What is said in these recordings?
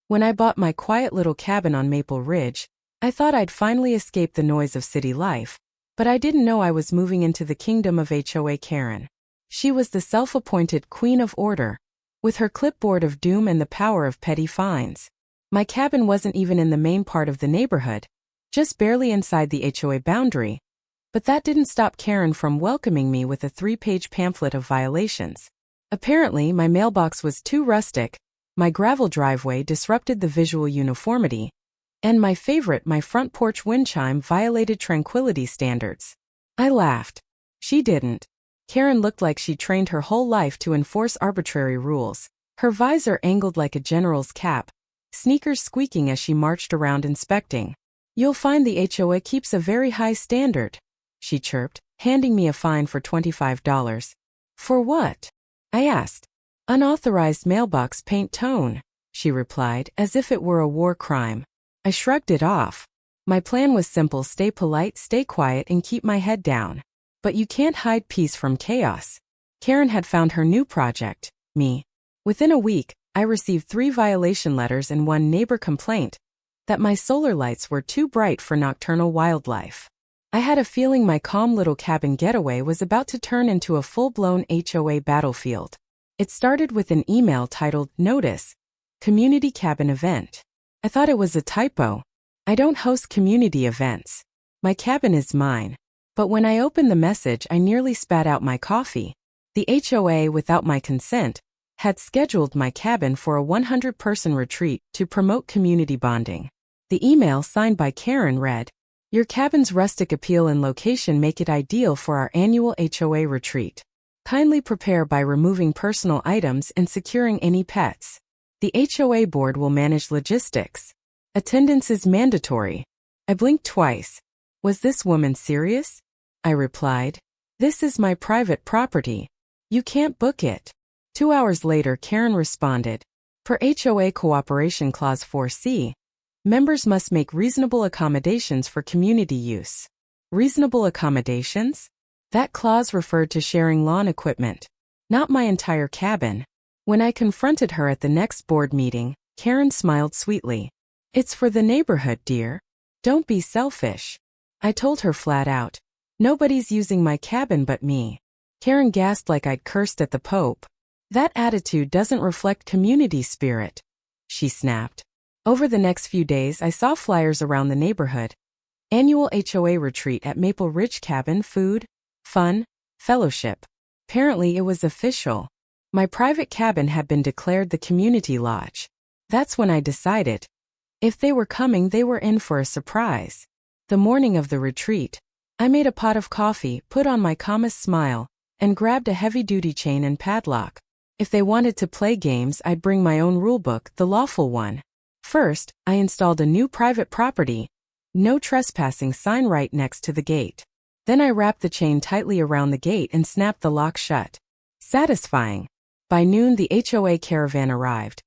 When I bought my quiet little cabin on Maple Ridge, I thought I'd finally escape the noise of city life, but I didn't know I was moving into the kingdom of HOA Karen. She was the self-appointed queen of order, with her clipboard of doom and the power of petty fines. My cabin wasn't even in the main part of the neighborhood, just barely inside the HOA boundary, but that didn't stop Karen from welcoming me with a 3-page pamphlet of violations. Apparently, my mailbox was too rustic, my gravel driveway disrupted the visual uniformity, and my front porch wind chime violated tranquility standards. I laughed. She didn't. Karen looked like she trained her whole life to enforce arbitrary rules, her visor angled like a general's cap, sneakers squeaking as she marched around inspecting. "You'll find the HOA keeps a very high standard," she chirped, handing me a fine for $25. "For what?" I asked. "Unauthorized mailbox paint tone," she replied, as if it were a war crime. I shrugged it off. My plan was simple: stay polite, stay quiet, and keep my head down. But you can't hide peace from chaos. Karen had found her new project, me. Within a week, I received 3 violation letters and 1 neighbor complaint that my solar lights were too bright for nocturnal wildlife. I had a feeling my calm little cabin getaway was about to turn into a full-blown HOA battlefield. It started with an email titled, "Notice, Community Cabin Event." I thought it was a typo. I don't host community events. My cabin is mine. But when I opened the message, I nearly spat out my coffee. The HOA, without my consent, had scheduled my cabin for a 100-person retreat to promote community bonding. The email, signed by Karen, read, "Your cabin's rustic appeal and location make it ideal for our annual HOA retreat. Kindly prepare by removing personal items and securing any pets. The HOA board will manage logistics. Attendance is mandatory." I blinked twice. Was this woman serious? I replied, "This is my private property. You can't book it." 2 hours later, Karen responded, "Per HOA Cooperation Clause 4C, members must make reasonable accommodations for community use." Reasonable accommodations? That clause referred to sharing lawn equipment, not my entire cabin. When I confronted her at the next board meeting, Karen smiled sweetly. "It's for the neighborhood, dear. Don't be selfish." I told her flat out, "Nobody's using my cabin but me." Karen gasped like I'd cursed at the Pope. "That attitude doesn't reflect community spirit," she snapped. Over the next few days, I saw flyers around the neighborhood. Annual HOA retreat at Maple Ridge Cabin, food, fun, fellowship. Apparently it was official. My private cabin had been declared the community lodge. That's when I decided, if they were coming, they were in for a surprise. The morning of the retreat, I made a pot of coffee, put on my calmest smile, and grabbed a heavy-duty chain and padlock. If they wanted to play games, I'd bring my own rulebook, the lawful one. First, I installed a new private property, no trespassing sign right next to the gate. Then I wrapped the chain tightly around the gate and snapped the lock shut. Satisfying. By noon, the HOA caravan arrived.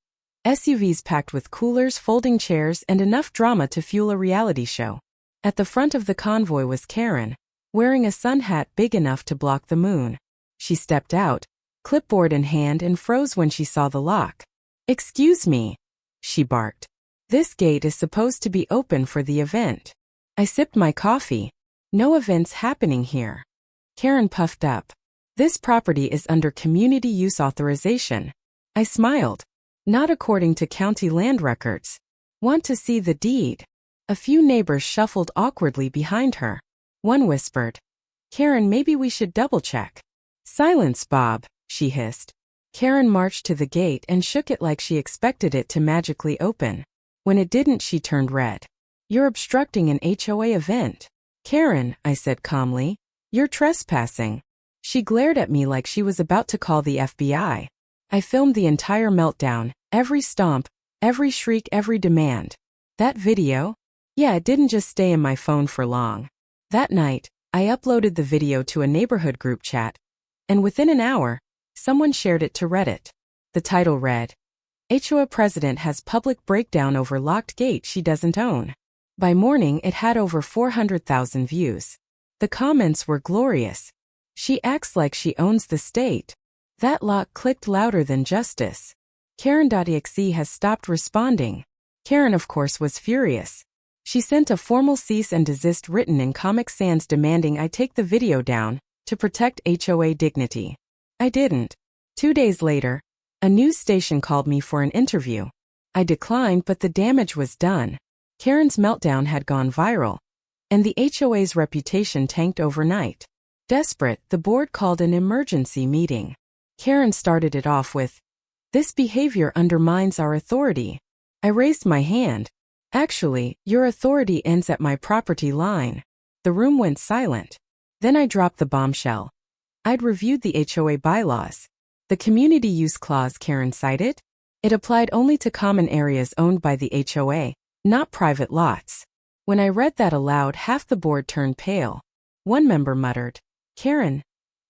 SUVs packed with coolers, folding chairs, and enough drama to fuel a reality show. At the front of the convoy was Karen, wearing a sun hat big enough to block the moon. She stepped out, clipboard in hand, and froze when she saw the lock. "Excuse me," she barked. "This gate is supposed to be open for the event." I sipped my coffee. "No events happening here." Karen puffed up. "This property is under community use authorization." I smiled. "Not according to county land records." "Want to see the deed?" A few neighbors shuffled awkwardly behind her. One whispered, "Karen, maybe we should double-check." "Silence, Bob," she hissed. Karen marched to the gate and shook it like she expected it to magically open. When it didn't, she turned red. "You're obstructing an HOA event." "Karen," I said calmly, "you're trespassing." She glared at me like she was about to call the FBI. I filmed the entire meltdown, every stomp, every shriek, every demand. That video? Yeah, it didn't just stay in my phone for long. That night, I uploaded the video to a neighborhood group chat, and within an hour, someone shared it to Reddit. The title read, "HOA President has public breakdown over locked gate she doesn't own." By morning, it had over 400,000 views. The comments were glorious. "She acts like she owns the state." "That lock clicked louder than justice." Karen.exe has stopped responding. Karen, of course, was furious. She sent a formal cease and desist written in Comic Sans demanding I take the video down to protect HOA dignity. I didn't. 2 days later, a news station called me for an interview. I declined, but the damage was done. Karen's meltdown had gone viral, and the HOA's reputation tanked overnight. Desperate, the board called an emergency meeting. Karen started it off with, "This behavior undermines our authority." I raised my hand. "Actually, your authority ends at my property line." The room went silent. Then I dropped the bombshell. I'd reviewed the HOA bylaws. The community use clause Karen cited? It applied only to common areas owned by the HOA, not private lots. When I read that aloud, half the board turned pale. One member muttered, "Karen,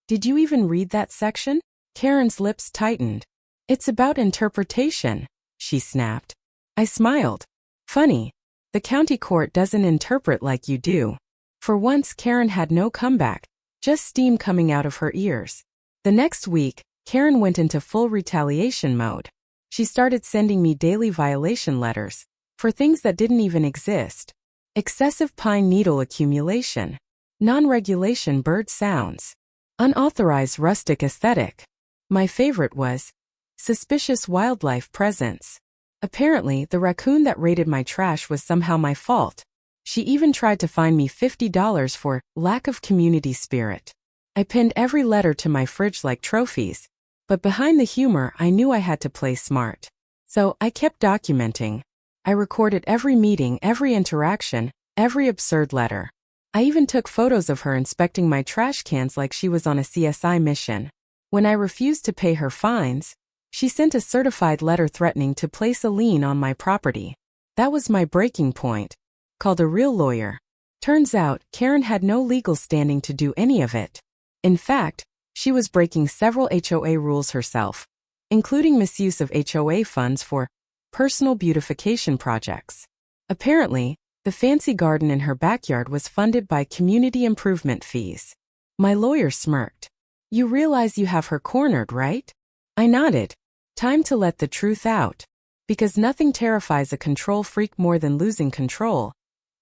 did you even read that section?" Karen's lips tightened. "It's about interpretation," she snapped. I smiled. "Funny. The county court doesn't interpret like you do." For once, Karen had no comeback, just steam coming out of her ears. The next week, Karen went into full retaliation mode. She started sending me daily violation letters for things that didn't even exist. Excessive pine needle accumulation, non-regulation bird sounds, unauthorized rustic aesthetic. My favorite was suspicious wildlife presence. Apparently, the raccoon that raided my trash was somehow my fault. She even tried to fine me $50 for lack of community spirit. I pinned every letter to my fridge like trophies, but behind the humor, I knew I had to play smart. So I kept documenting. I recorded every meeting, every interaction, every absurd letter. I even took photos of her inspecting my trash cans like she was on a CSI mission. When I refused to pay her fines, she sent a certified letter threatening to place a lien on my property. That was my breaking point. Called a real lawyer. Turns out, Karen had no legal standing to do any of it. In fact, she was breaking several HOA rules herself, including misuse of HOA funds for personal beautification projects. Apparently, the fancy garden in her backyard was funded by community improvement fees. My lawyer smirked. "You realize you have her cornered, right?" I nodded. Time to let the truth out. Because nothing terrifies a control freak more than losing control.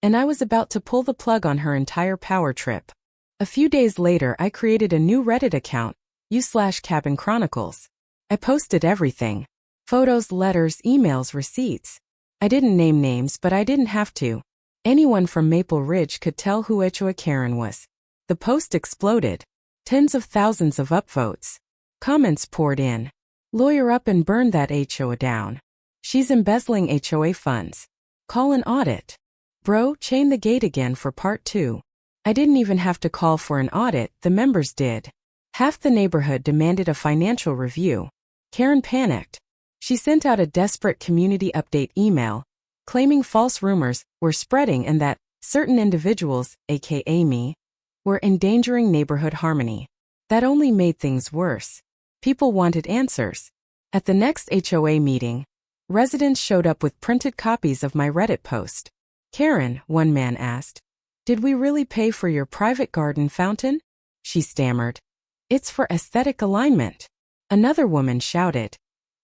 And I was about to pull the plug on her entire power trip. A few days later, I created a new Reddit account, u/Cabin Chronicles. I posted everything. Photos, letters, emails, receipts. I didn't name names, but I didn't have to. Anyone from Maple Ridge could tell who HOA Karen was. The post exploded. Tens of thousands of upvotes. Comments poured in. "Lawyer up and burn that HOA down. She's embezzling HOA funds. Call an audit. Bro, chain the gate again for part 2. I didn't even have to call for an audit, the members did. Half the neighborhood demanded a financial review. Karen panicked. She sent out a desperate community update email, claiming false rumors were spreading and that certain individuals, aka me, were endangering neighborhood harmony. That only made things worse. People wanted answers. At the next HOA meeting, residents showed up with printed copies of my Reddit post. "Karen," one man asked, "did we really pay for your private garden fountain?" She stammered. "It's for aesthetic alignment." Another woman shouted,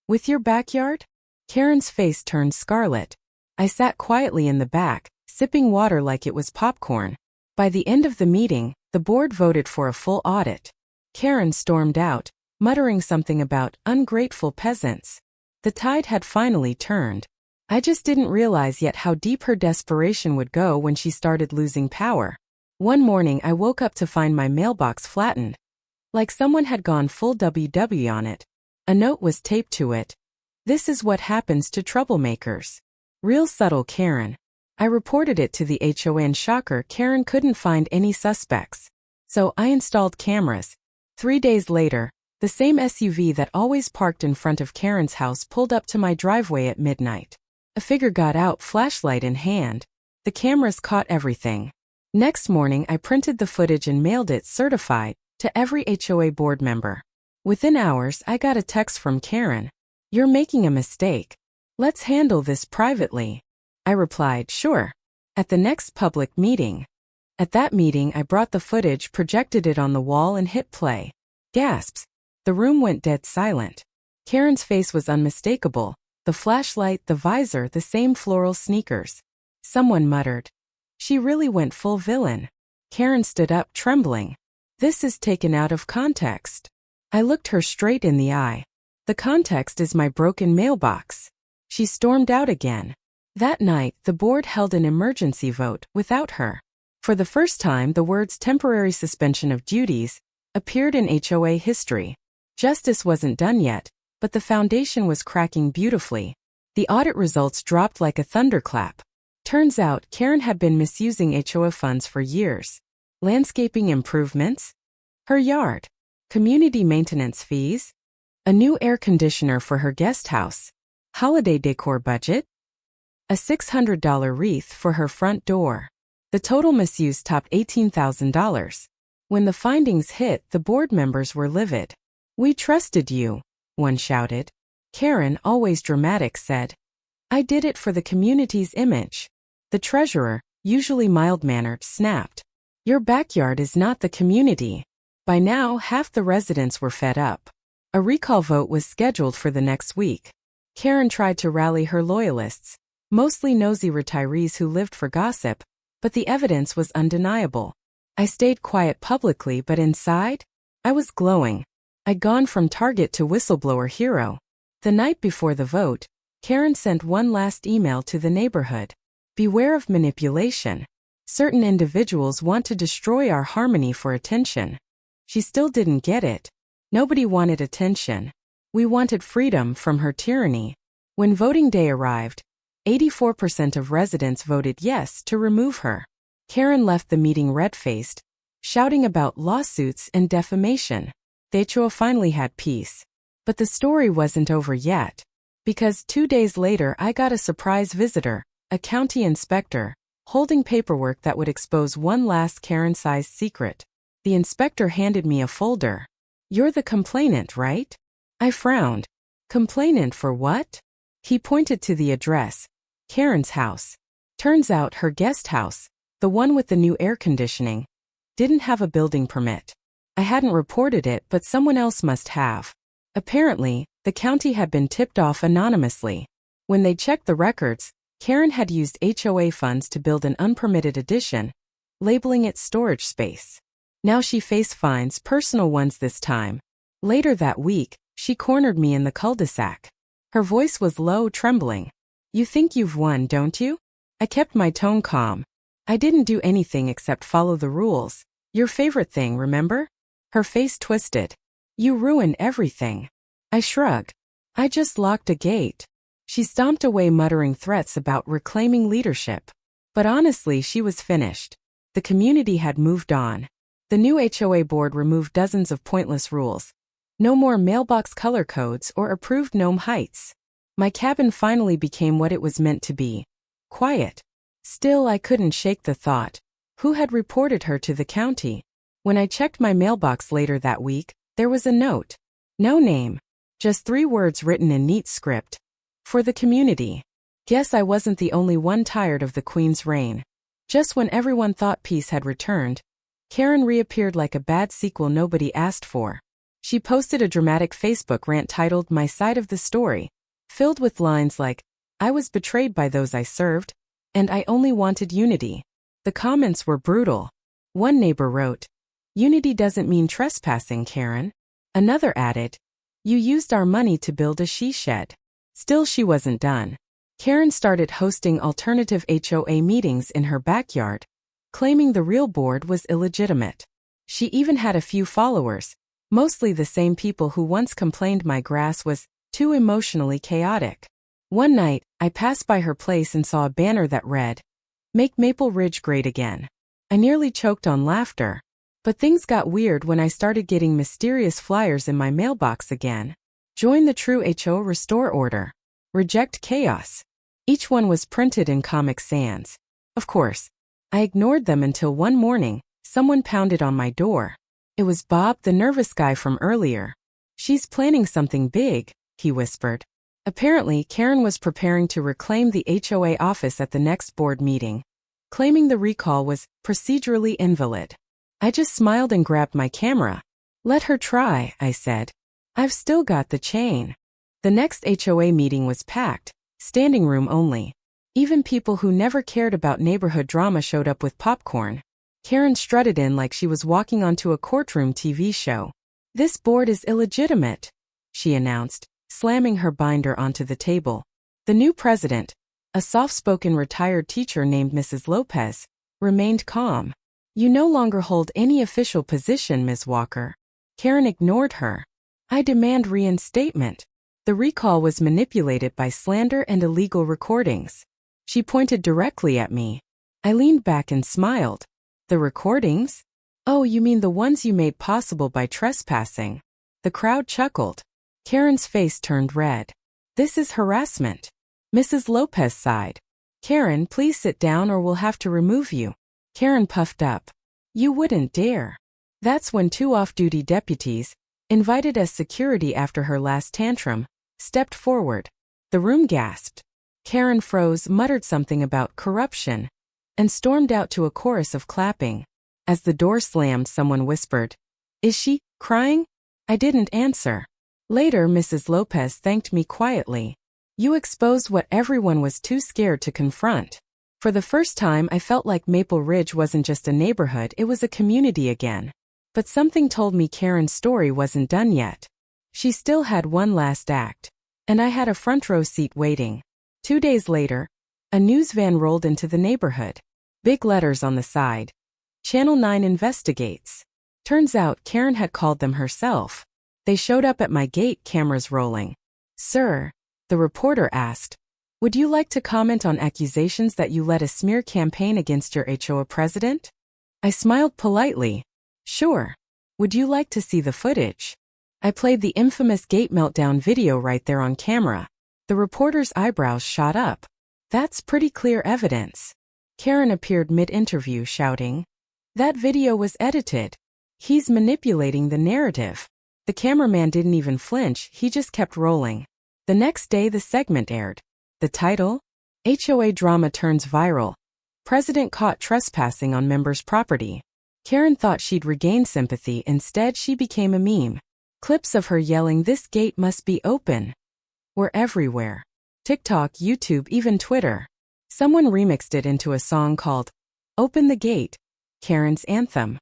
"With your backyard?" Karen's face turned scarlet. I sat quietly in the back, sipping water like it was popcorn. By the end of the meeting, the board voted for a full audit. Karen stormed out, muttering something about ungrateful peasants. The tide had finally turned. I just didn't realize yet how deep her desperation would go when she started losing power. One morning I woke up to find my mailbox flattened. Like someone had gone full WW on it. A note was taped to it. "This is what happens to troublemakers. Real subtle, Karen." I reported it to the HOA and shocker, Karen couldn't find any suspects. So I installed cameras. 3 days later, the same SUV that always parked in front of Karen's house pulled up to my driveway at midnight. A figure got out, flashlight in hand. The cameras caught everything. Next morning, I printed the footage and mailed it certified to every HOA board member. Within hours, I got a text from Karen. "You're making a mistake. Let's handle this privately." I replied, "Sure." At the next public meeting. At that meeting, I brought the footage, projected it on the wall, and hit play. Gasps. The room went dead silent. Karen's face was unmistakable. The flashlight, the visor, the same floral sneakers. Someone muttered. She really went full villain. Karen stood up, trembling. This is taken out of context. I looked her straight in the eye. The context is my broken mailbox. She stormed out again. That night, the board held an emergency vote without her. For the first time, the words temporary suspension of duties appeared in HOA history. Justice wasn't done yet, but the foundation was cracking beautifully. The audit results dropped like a thunderclap. Turns out, Karen had been misusing HOA funds for years. Landscaping improvements, her yard, community maintenance fees, a new air conditioner for her guest house, holiday decor budget, a $600 wreath for her front door. The total misuse topped $18,000. When the findings hit, the board members were livid. "We trusted you," one shouted. Karen, always dramatic, said, "I did it for the community's image." The treasurer, usually mild-mannered, snapped, "Your backyard is not the community." By now, half the residents were fed up. A recall vote was scheduled for the next week. Karen tried to rally her loyalists, mostly nosy retirees who lived for gossip, but the evidence was undeniable. I stayed quiet publicly, but inside, I was glowing. I'd gone from target to whistleblower hero. The night before the vote, Karen sent one last email to the neighborhood. "Beware of manipulation. Certain individuals want to destroy our harmony for attention." She still didn't get it. Nobody wanted attention. We wanted freedom from her tyranny. When voting day arrived, 84% of residents voted yes to remove her. Karen left the meeting red-faced, shouting about lawsuits and defamation. The HOA finally had peace. But the story wasn't over yet. Because 2 days later I got a surprise visitor, a county inspector, holding paperwork that would expose one last Karen-sized secret. The inspector handed me a folder. "You're the complainant, right?" I frowned. "Complainant for what?" He pointed to the address. Karen's house. Turns out her guest house, the one with the new air conditioning, didn't have a building permit. I hadn't reported it, but someone else must have. Apparently, the county had been tipped off anonymously. When they checked the records, Karen had used HOA funds to build an unpermitted addition, labeling it storage space. Now she faced fines, personal ones this time. Later that week, she cornered me in the cul-de-sac. Her voice was low, trembling. "You think you've won, don't you?" I kept my tone calm. "I didn't do anything except follow the rules. Your favorite thing, remember?" Her face twisted. "You ruined everything." I shrugged. "I just locked a gate." She stomped away, muttering threats about reclaiming leadership. But honestly, she was finished. The community had moved on. The new HOA board removed dozens of pointless rules. No more mailbox color codes or approved gnome heights. My cabin finally became what it was meant to be. Quiet. Still, I couldn't shake the thought. Who had reported her to the county? When I checked my mailbox later that week, there was a note. No name. Just 3 words written in neat script. For the community. Guess I wasn't the only one tired of the Queen's reign. Just when everyone thought peace had returned, Karen reappeared like a bad sequel nobody asked for. She posted a dramatic Facebook rant titled "My Side of the Story," filled with lines like, "I was betrayed by those I served," and "I only wanted unity." The comments were brutal. One neighbor wrote, "Unity doesn't mean trespassing, Karen." Another added, "You used our money to build a she shed." Still, she wasn't done. Karen started hosting alternative HOA meetings in her backyard, claiming the real board was illegitimate. She even had a few followers, mostly the same people who once complained my grass was too emotionally chaotic. One night, I passed by her place and saw a banner that read, "Make Maple Ridge Great Again." I nearly choked on laughter. But things got weird when I started getting mysterious flyers in my mailbox again. Join the true HOA Restore Order. Reject chaos. Each one was printed in Comic Sans. Of course, I ignored them until one morning, someone pounded on my door. It was Bob, the nervous guy from earlier. "She's planning something big," he whispered. Apparently, Karen was preparing to reclaim the HOA office at the next board meeting, claiming the recall was procedurally invalid. I just smiled and grabbed my camera. "Let her try," I said. "I've still got the chain." The next HOA meeting was packed, standing room only. Even people who never cared about neighborhood drama showed up with popcorn. Karen strutted in like she was walking onto a courtroom TV show. "This board is illegitimate," she announced, slamming her binder onto the table. The new president, a soft-spoken retired teacher named Mrs. Lopez, remained calm. "You no longer hold any official position, Ms. Walker." Karen ignored her. "I demand reinstatement." The recall was manipulated by slander and illegal recordings. She pointed directly at me. I leaned back and smiled. "The recordings? Oh, you mean the ones you made possible by trespassing?" The crowd chuckled. Karen's face turned red. "This is harassment." Mrs. Lopez sighed. "Karen, please sit down or we'll have to remove you." Karen puffed up. "You wouldn't dare." That's when two off-duty deputies, invited as security after her last tantrum, stepped forward. The room gasped. Karen froze, muttered something about corruption, and stormed out to a chorus of clapping. As the door slammed, someone whispered, "Is she crying?" I didn't answer. Later, Mrs. Lopez thanked me quietly. "You exposed what everyone was too scared to confront." For the first time, I felt like Maple Ridge wasn't just a neighborhood, it was a community again. But something told me Karen's story wasn't done yet. She still had one last act. And I had a front row seat waiting. 2 days later, a news van rolled into the neighborhood. Big letters on the side. Channel 9 investigates. Turns out Karen had called them herself. They showed up at my gate, cameras rolling. "Sir," the reporter asked, "would you like to comment on accusations that you led a smear campaign against your HOA president?" I smiled politely. "Sure. Would you like to see the footage?" I played the infamous gate meltdown video right there on camera. The reporter's eyebrows shot up. "That's pretty clear evidence." Karen appeared mid-interview shouting, "That video was edited. He's manipulating the narrative." The cameraman didn't even flinch, he just kept rolling. The next day the segment aired. The title? HOA Drama Turns Viral. President Caught Trespassing on Member's Property. Karen thought she'd regain sympathy, instead she became a meme. Clips of her yelling, "This gate must be open," were everywhere. TikTok, YouTube, even Twitter. Someone remixed it into a song called "Open the Gate," Karen's anthem.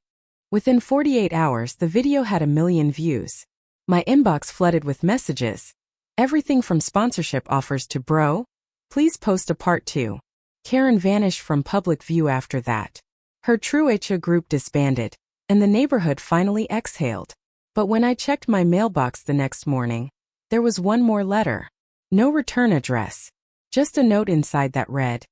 Within 48 hours, the video had 1 million views. My inbox flooded with messages. Everything from sponsorship offers to "Bro, please post a part 2. Karen vanished from public view after that. Her true HOA group disbanded, and the neighborhood finally exhaled. But when I checked my mailbox the next morning, there was one more letter. No return address. Just a note inside that read,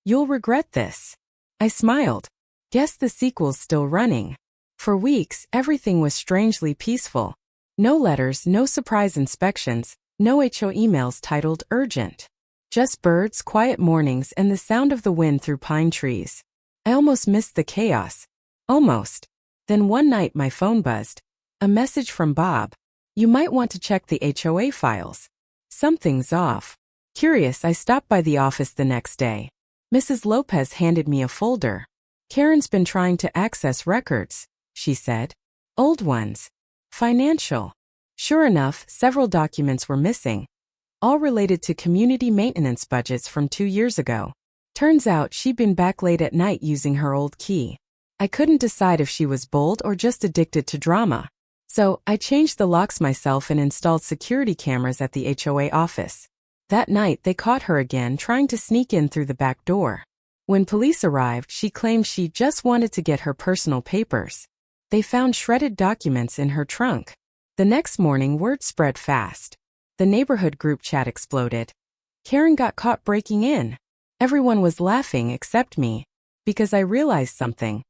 "You'll regret this." I smiled. Guess the sequel's still running. For weeks, everything was strangely peaceful. No letters, no surprise inspections, no HOA emails titled "Urgent." Just birds, quiet mornings, and the sound of the wind through pine trees. I almost missed the chaos. Almost. Then one night my phone buzzed. A message from Bob. "You might want to check the HOA files. Something's off." Curious, I stopped by the office the next day. Mrs. Lopez handed me a folder. "Karen's been trying to access records," she said. "Old ones. Financial." Sure enough, several documents were missing, all related to community maintenance budgets from 2 years ago. Turns out she'd been back late at night using her old key. I couldn't decide if she was bold or just addicted to drama. So, I changed the locks myself and installed security cameras at the HOA office. That night, they caught her again trying to sneak in through the back door. When police arrived, she claimed she just wanted to get her personal papers. They found shredded documents in her trunk. The next morning, word spread fast. The neighborhood group chat exploded. Karen got caught breaking in. Everyone was laughing except me, because I realized something.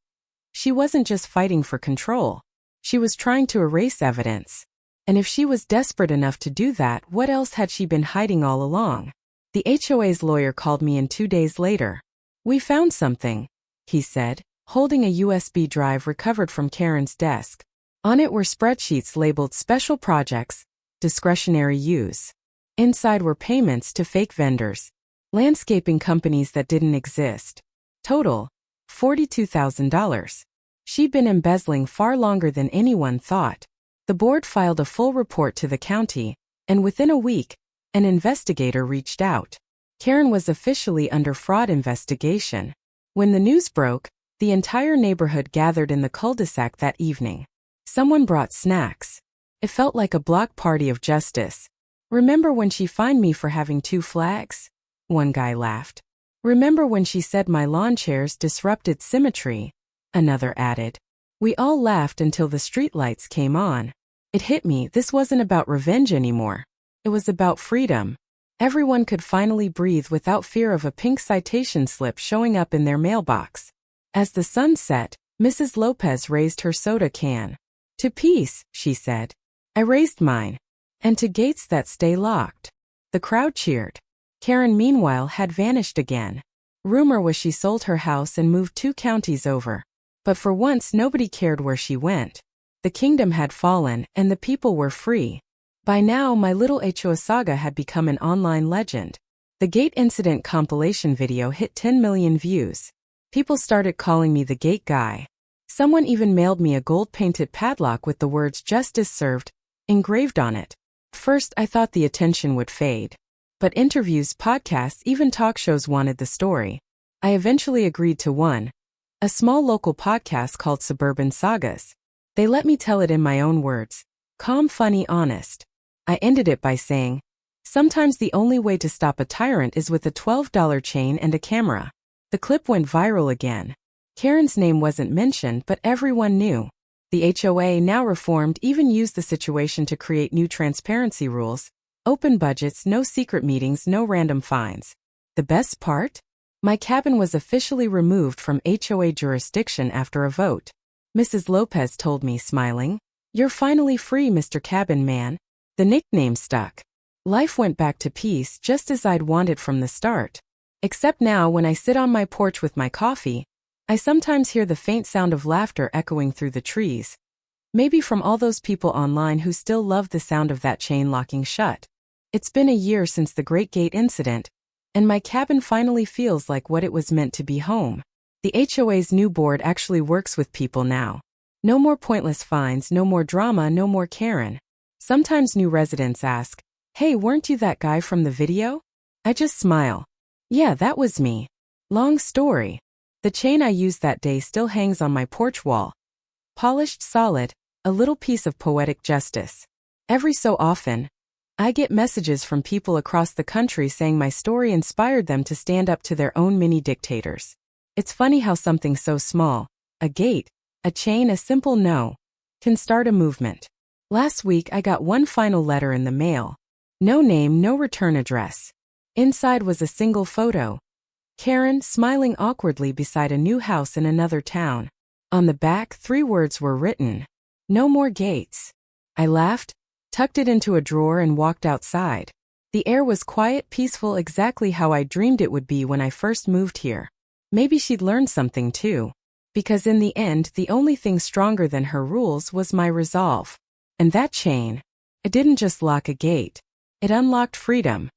She wasn't just fighting for control. She was trying to erase evidence. And if she was desperate enough to do that, what else had she been hiding all along? The HOA's lawyer called me in 2 days later. "We found something," he said, holding a USB drive recovered from Karen's desk. On it were spreadsheets labeled "Special Projects, Discretionary Use." Inside were payments to fake vendors, landscaping companies that didn't exist. Total, $42,000. She'd been embezzling far longer than anyone thought. The board filed a full report to the county, and within a week, An investigator reached out. Karen was officially under fraud investigation. When the news broke, the entire neighborhood gathered in the cul-de-sac that evening. Someone brought snacks. It felt like a block party of justice. "Remember when she fined me for having 2 flags?" One guy laughed. "Remember when she said my lawn chairs disrupted symmetry?" Another added. We all laughed until the streetlights came on. It hit me, this wasn't about revenge anymore. It was about freedom. Everyone could finally breathe without fear of a pink citation slip showing up in their mailbox. As the sun set, Mrs. Lopez raised her soda can. "To peace," she said. I raised mine. "And to gates that stay locked." The crowd cheered. Karen, meanwhile, had vanished again. Rumor was she sold her house and moved 2 counties over. But for once nobody cared where she went. The kingdom had fallen, and the people were free. By now my little HOA saga had become an online legend. The Gate Incident compilation video hit 10 million views. People started calling me the Gate Guy. Someone even mailed me a gold-painted padlock with the words "Justice Served" engraved on it. First I thought the attention would fade. But interviews, podcasts, even talk shows wanted the story. I eventually agreed to one. A small local podcast called Suburban Sagas. They let me tell it in my own words. Calm, funny, honest. I ended it by saying, "Sometimes the only way to stop a tyrant is with a $12 chain and a camera." The clip went viral again. Karen's name wasn't mentioned, but everyone knew. The HOA, now reformed, even used the situation to create new transparency rules. Open budgets, no secret meetings, no random fines. The best part? My cabin was officially removed from HOA jurisdiction after a vote. Mrs. Lopez told me, smiling, "You're finally free, Mr. Cabin Man." The nickname stuck. Life went back to peace, just as I'd wanted from the start. Except now, when I sit on my porch with my coffee, I sometimes hear the faint sound of laughter echoing through the trees. Maybe from all those people online who still love the sound of that chain locking shut. It's been a year since the Great Gate Incident, and my cabin finally feels like what it was meant to be, home. The HOA's new board actually works with people now. No more pointless fines, no more drama, no more Karen. Sometimes new residents ask, "Hey, weren't you that guy from the video?" I just smile. "Yeah, that was me." Long story. The chain I used that day still hangs on my porch wall. Polished, solid, a little piece of poetic justice. Every so often, I get messages from people across the country saying my story inspired them to stand up to their own mini-dictators. It's funny how something so small, a gate, a chain, a simple no, can start a movement. Last week I got one final letter in the mail. No name, no return address. Inside was a single photo. Karen, smiling awkwardly beside a new house in another town. On the back, 3 words were written. "No more gates." I laughed, tucked it into a drawer, and walked outside. The air was quiet, peaceful, exactly how I dreamed it would be when I first moved here. Maybe she'd learned something too. Because in the end, the only thing stronger than her rules was my resolve. And that chain, it didn't just lock a gate. It unlocked freedom.